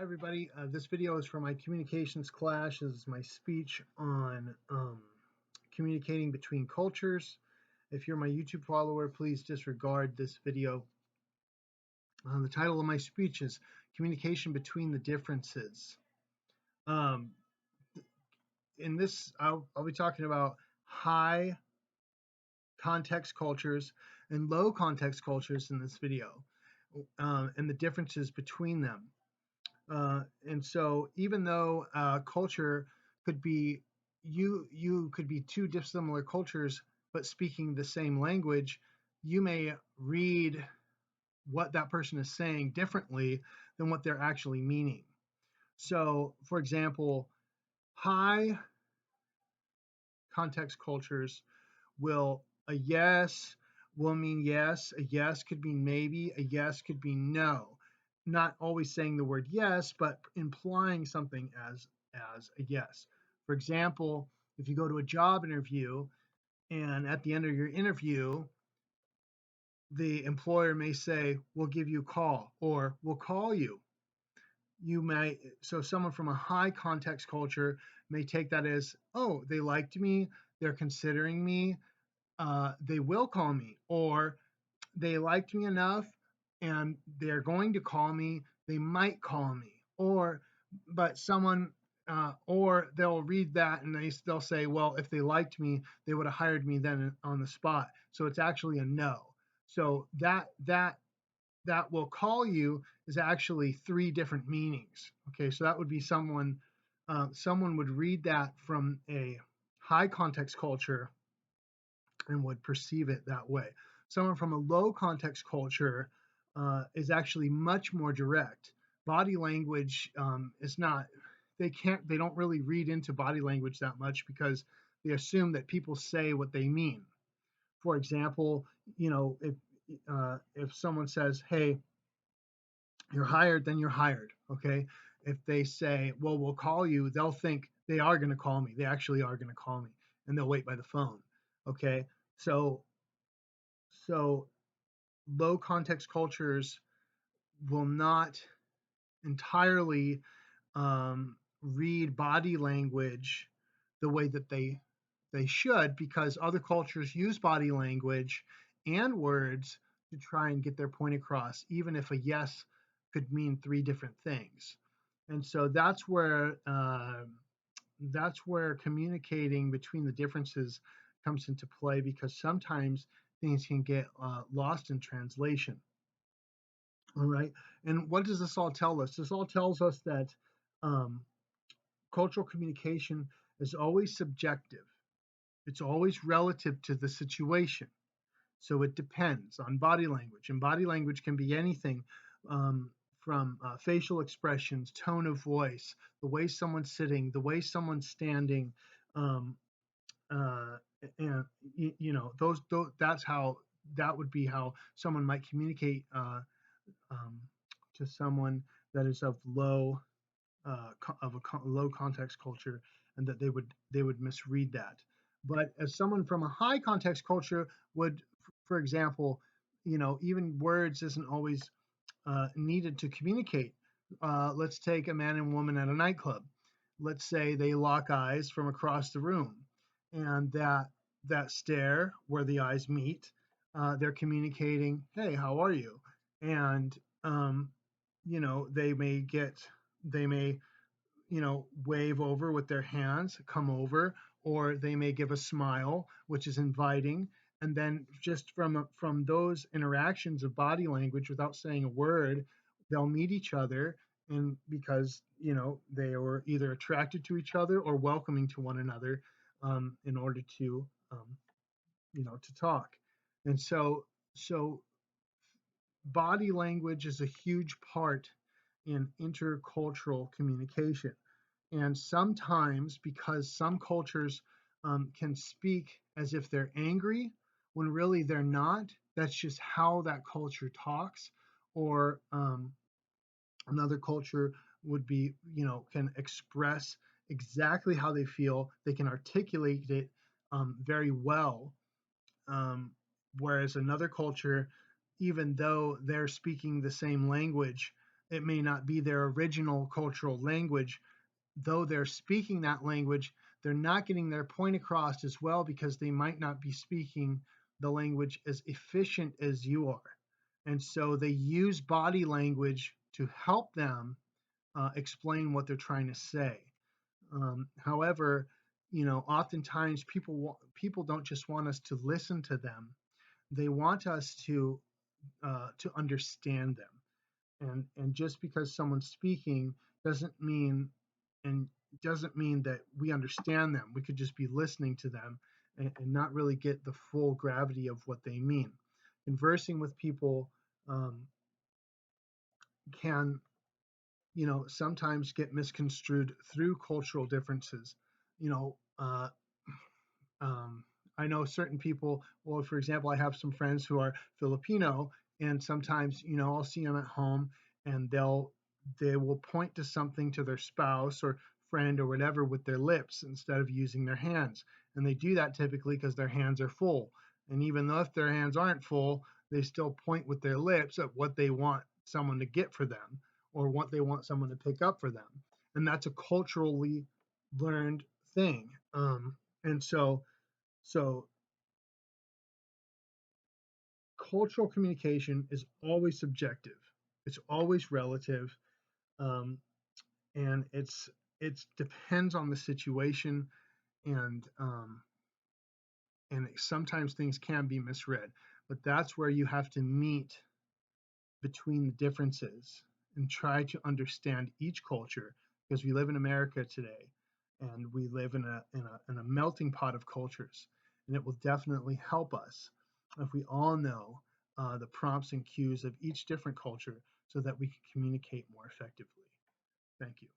everybody. This video is for my communications class. This is my speech on communicating between cultures. If you're my YouTube follower, please disregard this video. The title of my speech is Communication Between the Differences. In this, I'll be talking about high context cultures and low context cultures in this video, and the differences between them. And so even though culture could be, you could be two dissimilar cultures but speaking the same language, you may read what that person is saying differently than what they're actually meaning. So for example, high context cultures a yes will mean yes, a yes could mean maybe, a yes could be no, not always saying the word yes, but implying something as a yes. For example, if you go to a job interview and at the end of your interview, the employer may say, we'll give you a call, or we'll call you. So someone from a high context culture may take that as, oh, they liked me, they're considering me, they will call me, or they liked me enough and they're going to call me, they might call me, or they'll read that and they'll say, well, if they liked me, they would have hired me then on the spot. So it's actually a no. So that will call you is actually three different meanings. Okay, so that would be someone would read that from a high context culture and would perceive it that way. Someone from a low context culture is actually much more direct. Body language is not, they don't really read into body language that much because they assume that people say what they mean. For example, if someone says, hey, you're hired, then you're hired. Okay. If they say, well, we'll call you, they'll think they are going to call me. They actually are going to call me, and they'll wait by the phone. Okay. So low context cultures will not entirely read body language the way that they should, because other cultures use body language and words to try and get their point across, even if a yes could mean three different things. And so that's where communicating between the differences comes into play, because sometimes things can get lost in translation. All right. And what does this all tell us? This all tells us that cultural communication is always subjective. It's always relative to the situation. So it depends on body language. And body language can be anything from facial expressions, tone of voice, the way someone's sitting, the way someone's standing, and that would be how someone might communicate to someone that is of low context culture, and that they would misread that. But as someone from a high context culture would, for example, even words isn't always needed to communicate. Let's take a man and woman at a nightclub. Let's say they lock eyes from across the room, and that stare where the eyes meet, they're communicating, hey, how are you? And they may wave over with their hands, come over, or they may give a smile, which is inviting. And then just from those interactions of body language without saying a word, they'll meet each other, and because they were either attracted to each other or welcoming to one another, in order to to talk. And so body language is a huge part in intercultural communication. And sometimes, because some cultures can speak as if they're angry when really they're not, that's just how that culture talks. Or another culture would be, can express exactly how they feel, they can articulate it very well. Whereas another culture, even though they're speaking the same language, it may not be their original cultural language. Though they're speaking that language, they're not getting their point across as well because they might not be speaking the language as efficient as you are. And so they use body language to help them explain what they're trying to say. However, oftentimes people don't just want us to listen to them; they want us to understand them. And just because someone's speaking doesn't mean and doesn't mean that we understand them. We could just be listening to them and not really get the full gravity of what they mean. Conversing with people can, sometimes get misconstrued through cultural differences. You know, um, I know certain people, well, for example, I have some friends who are Filipino, and sometimes, I'll see them at home and they will point to something to their spouse or friend or whatever with their lips instead of using their hands. And they do that typically because their hands are full. And even though if their hands aren't full, they still point with their lips at what they want someone to get for them or what they want someone to pick up for them. And that's a culturally learned thing. And so cultural communication is always subjective. It's always relative, um, and it depends on the situation, and sometimes things can be misread. But that's where you have to meet between the differences and try to understand each culture, because we live in America today and we live in a melting pot of cultures, and it will definitely help us if we all know the prompts and cues of each different culture so that we can communicate more effectively. Thank you.